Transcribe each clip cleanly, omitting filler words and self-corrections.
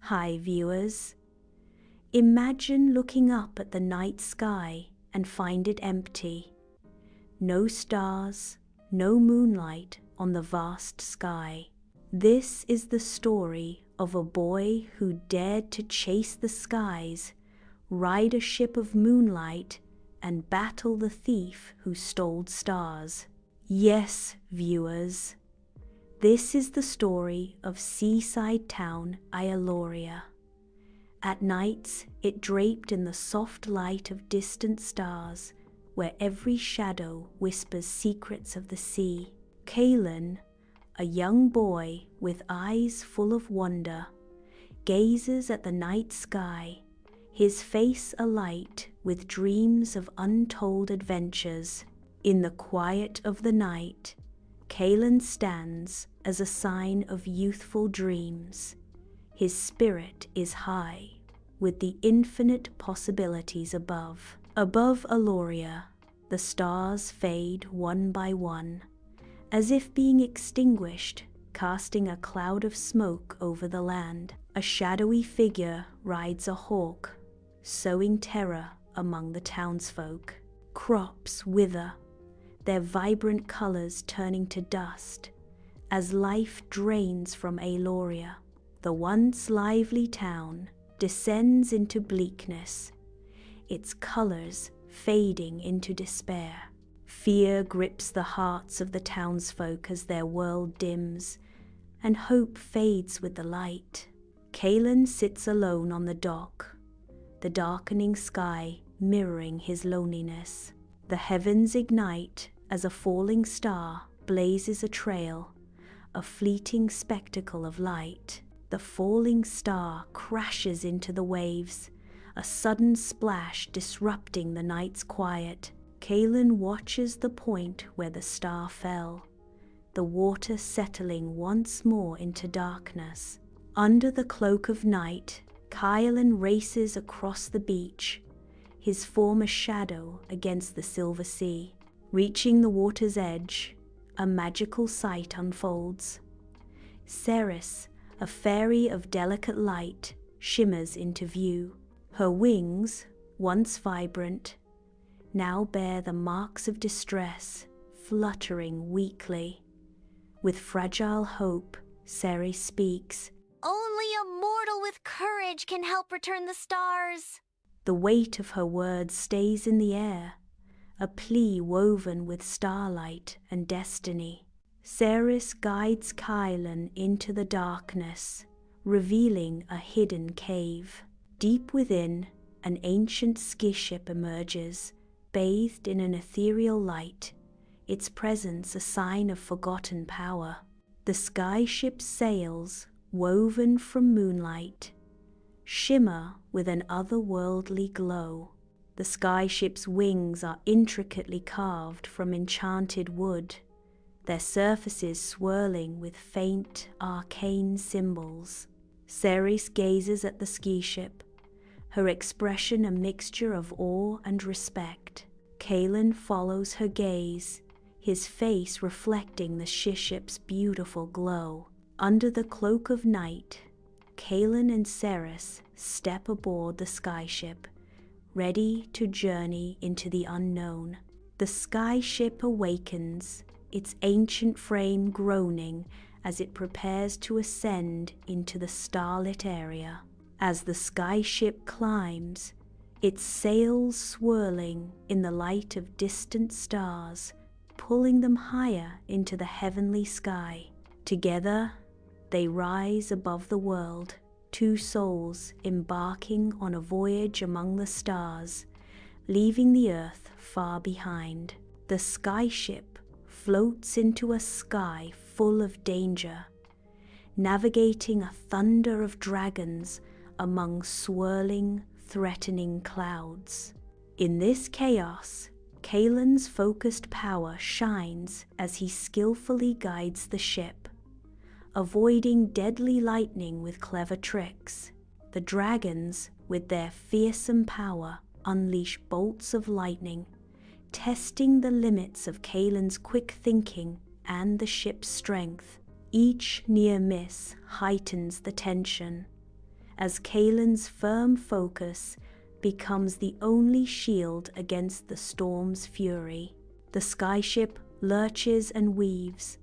Hi viewers, imagine looking up at the night sky and find it empty. No stars, no moonlight on the vast sky. This is the story of a boy who dared to chase the skies, ride a ship of moonlight, and battle the thief who stole stars. Yes, viewers, this is the story of seaside town Aialoria. At nights, it draped in the soft light of distant stars, where every shadow whispers secrets of the sea. Kaelen, a young boy with eyes full of wonder, gazes at the night sky, his face alight with dreams of untold adventures. In the quiet of the night, Kaelen stands as a sign of youthful dreams. His spirit is high, with the infinite possibilities above. Above Aloria, the stars fade one by one, as if being extinguished, casting a cloud of smoke over the land. A shadowy figure rides a hawk, sowing terror among the townsfolk. Crops wither, their vibrant colors turning to dust, as life drains from Aloria. The once lively town descends into bleakness, its colors fading into despair. Fear grips the hearts of the townsfolk as their world dims, and hope fades with the light. Kaelen sits alone on the dock, the darkening sky mirroring his loneliness. The heavens ignite as a falling star blazes a trail, a fleeting spectacle of light. The falling star crashes into the waves, a sudden splash disrupting the night's quiet. Kaelen watches the point where the star fell, the water settling once more into darkness. Under the cloak of night, Kaelen races across the beach, his form a shadow against the silver sea. Reaching the water's edge, a magical sight unfolds. Ceres, a fairy of delicate light, shimmers into view. Her wings, once vibrant, now bear the marks of distress, fluttering weakly. With fragile hope, Ceres speaks. Only a mortal with courage can help return the stars. The weight of her words stays in the air, a plea woven with starlight and destiny. Ceres guides Kaelen into the darkness, revealing a hidden cave. Deep within, an ancient ski ship emerges, bathed in an ethereal light, its presence a sign of forgotten power. The sky ship's sails, woven from moonlight, shimmer with an otherworldly glow. The sky ship's wings are intricately carved from enchanted wood, their surfaces swirling with faint, arcane symbols. Ceres gazes at the ski ship, her expression a mixture of awe and respect. Kaelen follows her gaze, his face reflecting the ship's beautiful glow. Under the cloak of night, Kaelen and Ceres step aboard the sky ship, ready to journey into the unknown. The sky ship awakens, its ancient frame groaning as it prepares to ascend into the starlit area. As the sky ship climbs, its sails swirling in the light of distant stars, pulling them higher into the heavenly sky. Together, they rise above the world, two souls embarking on a voyage among the stars, leaving the earth far behind. The sky ship floats into a sky full of danger, navigating a thunder of dragons among swirling, threatening clouds. In this chaos, Kaelen's focused power shines as he skillfully guides the ship, avoiding deadly lightning with clever tricks. The dragons, with their fearsome power, unleash bolts of lightning, testing the limits of Kaelen's quick thinking and the ship's strength. Each near miss heightens the tension, as Kaelen's firm focus becomes the only shield against the storm's fury. The skyship lurches and weaves,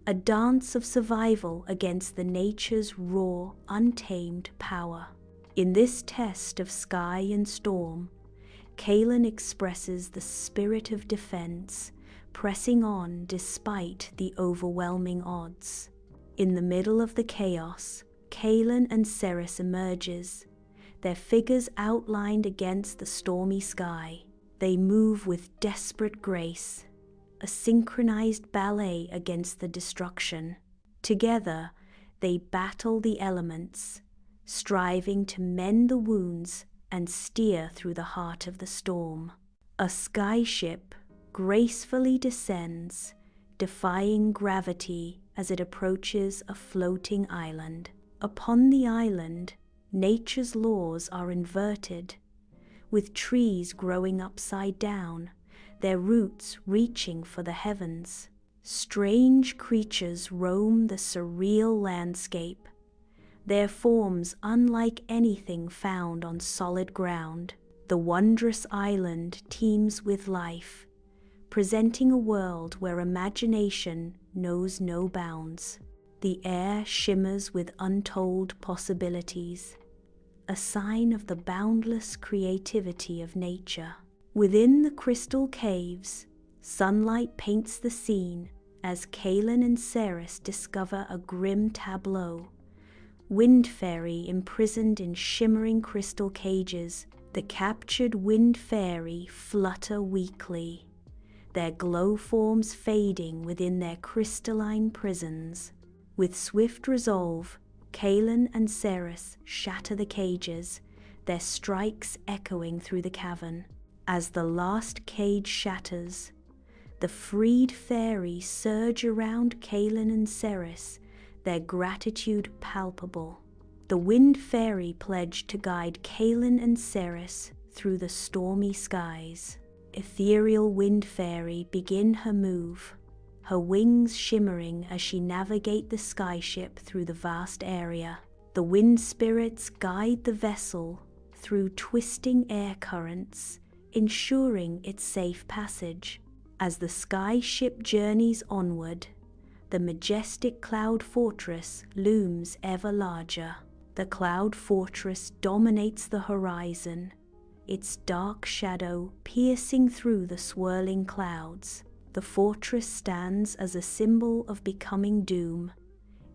a dance of survival against the nature's raw, untamed power. In this test of sky and storm, Kaelen expresses the spirit of defense, pressing on despite the overwhelming odds. In the middle of the chaos, Kaelen and Ceres emerges, their figures outlined against the stormy sky. They move with desperate grace, a synchronized ballet against the destruction. Together, they battle the elements, striving to mend the wounds and steer through the heart of the storm. A skyship gracefully descends, defying gravity as it approaches a floating island. Upon the island, nature's laws are inverted, with trees growing upside down, their roots reaching for the heavens. Strange creatures roam the surreal landscape, their forms unlike anything found on solid ground. The wondrous island teems with life, presenting a world where imagination knows no bounds. The air shimmers with untold possibilities, a sign of the boundless creativity of nature. Within the crystal caves, sunlight paints the scene as Kaelen and Ceres discover a grim tableau. Wind fairy imprisoned in shimmering crystal cages, the captured wind fairy flutter weakly, their glow forms fading within their crystalline prisons. With swift resolve, Kaelen and Ceres shatter the cages, their strikes echoing through the cavern. As the last cage shatters, the freed fairies surge around Kaelen and Ceres, their gratitude palpable. The wind fairy pledged to guide Kaelen and Ceres through the stormy skies. Ethereal wind fairy begin her move, her wings shimmering as she navigates the skyship through the vast area. The wind spirits guide the vessel through twisting air currents, ensuring its safe passage. As the skyship journeys onward, the majestic cloud fortress looms ever larger. The cloud fortress dominates the horizon, its dark shadow piercing through the swirling clouds. The fortress stands as a symbol of becoming doom,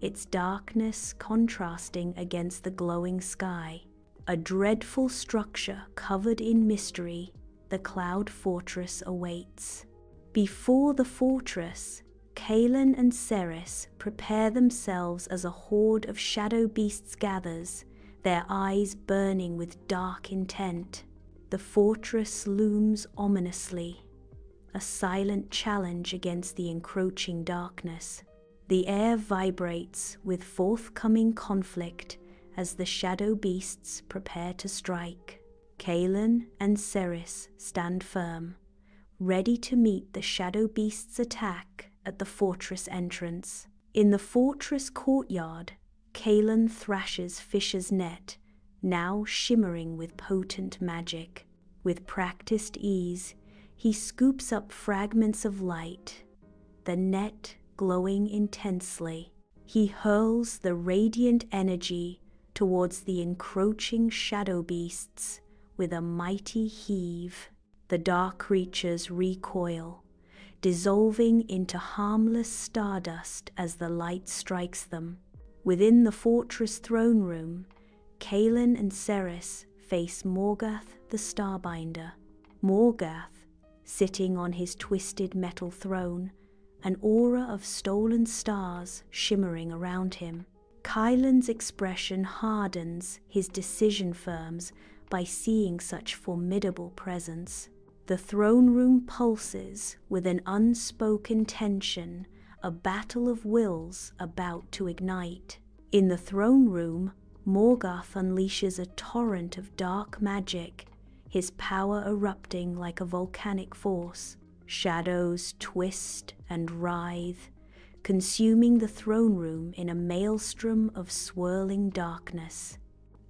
its darkness contrasting against the glowing sky. A dreadful structure covered in mystery, the cloud fortress awaits. Before the fortress, Kaelen and Ceres prepare themselves as a horde of shadow beasts gathers, their eyes burning with dark intent. The fortress looms ominously, a silent challenge against the encroaching darkness. The air vibrates with forthcoming conflict as the shadow beasts prepare to strike. Kaelen and Ceres stand firm, ready to meet the shadow beasts' attack at the fortress entrance. In the fortress courtyard, Kaelen thrashes Fisher's net, now shimmering with potent magic. With practiced ease, he scoops up fragments of light, the net glowing intensely. He hurls the radiant energy towards the encroaching shadow beasts with a mighty heave. The dark creatures recoil, dissolving into harmless stardust as the light strikes them. Within the fortress throne room, Kaelen and Ceres face Morgoth the Starbinder. Morgoth, sitting on his twisted metal throne, an aura of stolen stars shimmering around him. Kaelen's expression hardens, his decision firms by seeing such formidable presence. The throne room pulses with an unspoken tension, a battle of wills about to ignite. In the throne room, Morgoth unleashes a torrent of dark magic, his power erupting like a volcanic force. Shadows twist and writhe, consuming the throne room in a maelstrom of swirling darkness.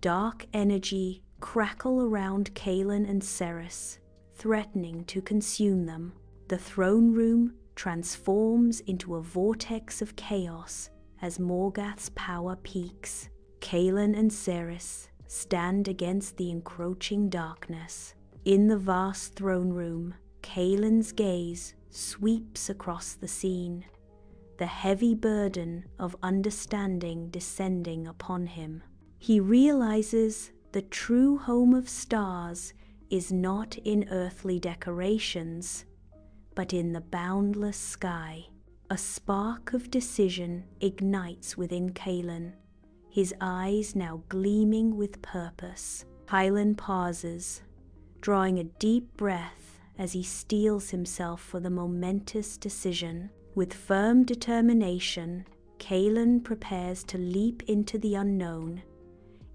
Dark energy crackle around Kaelen and Ceres, threatening to consume them. The throne room transforms into a vortex of chaos as Morgoth's power peaks. Kaelen and Ceres stand against the encroaching darkness. In the vast throne room, Kaelen's gaze sweeps across the scene, the heavy burden of understanding descending upon him. He realizes the true home of stars is not in earthly decorations, but in the boundless sky. A spark of decision ignites within Kaelen, his eyes now gleaming with purpose. Kaelen pauses, drawing a deep breath as he steels himself for the momentous decision. With firm determination, Kaelen prepares to leap into the unknown,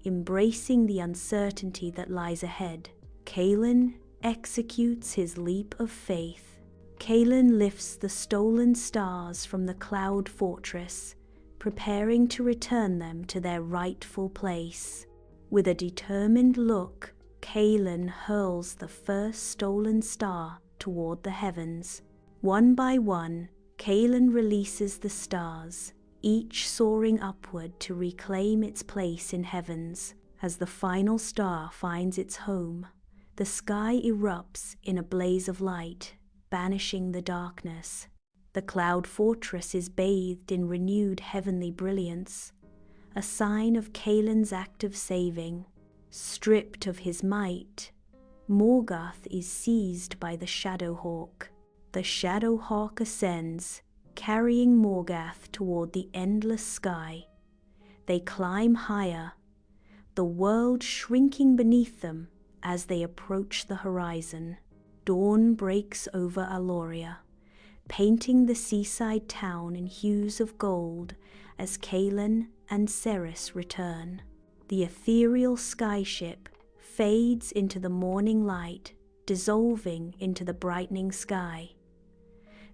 embracing the uncertainty that lies ahead. Kaelen executes his leap of faith. Kaelen lifts the stolen stars from the cloud fortress, preparing to return them to their rightful place. With a determined look, Kaelen hurls the first stolen star toward the heavens. One by one, Kaelen releases the stars, each soaring upward to reclaim its place in heavens. As the final star finds its home, the sky erupts in a blaze of light, banishing the darkness. The cloud fortress is bathed in renewed heavenly brilliance, a sign of Kaelen's act of saving. Stripped of his might, Morgoth is seized by the Shadowhawk. The Shadowhawk ascends, carrying Morgoth toward the endless sky. They climb higher, the world shrinking beneath them as they approach the horizon. Dawn breaks over Aloria, painting the seaside town in hues of gold as Kaelen and Ceres return. The ethereal skyship fades into the morning light, dissolving into the brightening sky.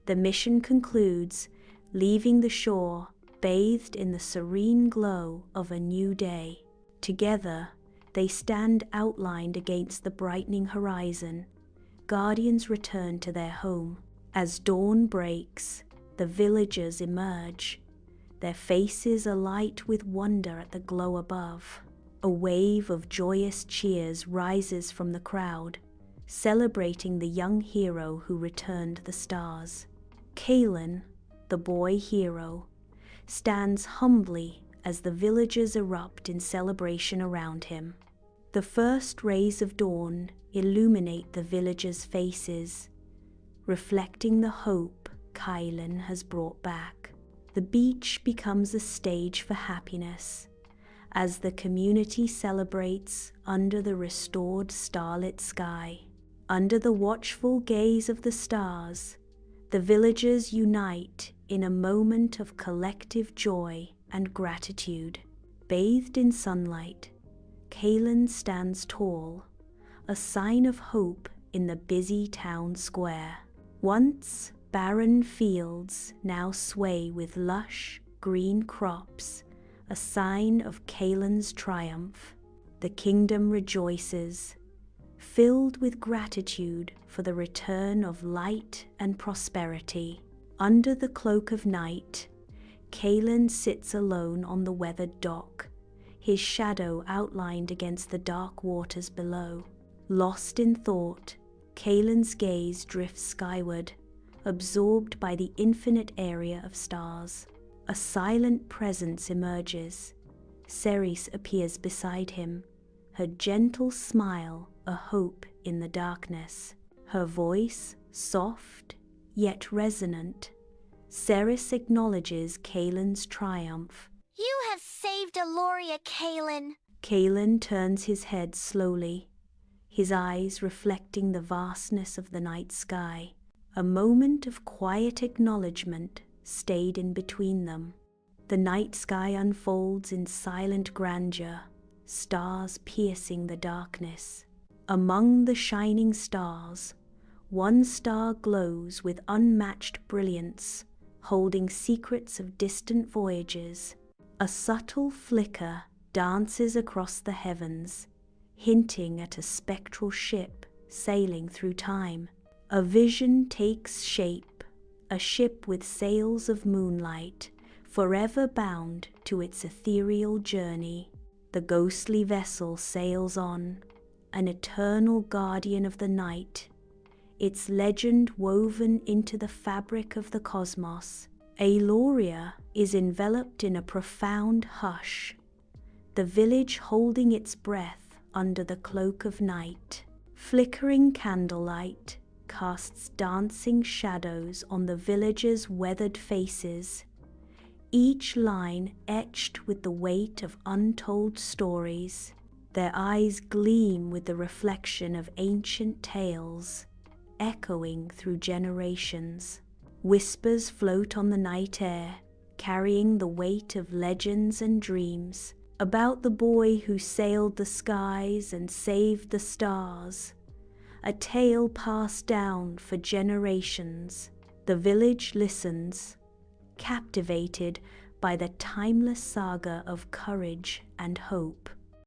The mission concludes, leaving the shore bathed in the serene glow of a new day. Together, they stand outlined against the brightening horizon. Guardians return to their home. As dawn breaks, the villagers emerge, their faces alight with wonder at the glow above. A wave of joyous cheers rises from the crowd, celebrating the young hero who returned the stars. Kaelen, the boy hero, stands humbly as the villagers erupt in celebration around him. The first rays of dawn illuminate the villagers' faces, reflecting the hope Kaelen has brought back. The beach becomes a stage for happiness, as the community celebrates under the restored starlit sky. Under the watchful gaze of the stars, the villagers unite in a moment of collective joy and gratitude. Bathed in sunlight, Kaelen stands tall, a sign of hope in the busy town square. Once barren fields now sway with lush, green crops, a sign of Kaelen's triumph. The kingdom rejoices, filled with gratitude for the return of light and prosperity. Under the cloak of night, Kaelen sits alone on the weathered dock, his shadow outlined against the dark waters below. Lost in thought, Kaelen's gaze drifts skyward, absorbed by the infinite area of stars. A silent presence emerges. Ceres appears beside him, her gentle smile a hope in the darkness. Her voice soft yet resonant. Ceres acknowledges Kaelen's triumph. You have saved Aloria, Kaelen. Kaelen turns his head slowly, his eyes reflecting the vastness of the night sky. A moment of quiet acknowledgement stayed in between them. The night sky unfolds in silent grandeur, stars piercing the darkness. Among the shining stars, one star glows with unmatched brilliance, holding secrets of distant voyages. A subtle flicker dances across the heavens, hinting at a spectral ship sailing through time. A vision takes shape, a ship with sails of moonlight, forever bound to its ethereal journey. The ghostly vessel sails on, an eternal guardian of the night, its legend woven into the fabric of the cosmos. Aloria is enveloped in a profound hush, the village holding its breath under the cloak of night. Flickering candlelight casts dancing shadows on the villagers' weathered faces, each line etched with the weight of untold stories. Their eyes gleam with the reflection of ancient tales, echoing through generations. Whispers float on the night air, carrying the weight of legends and dreams, about the boy who sailed the skies and saved the stars, a tale passed down for generations. The village listens, captivated by the timeless saga of courage and hope.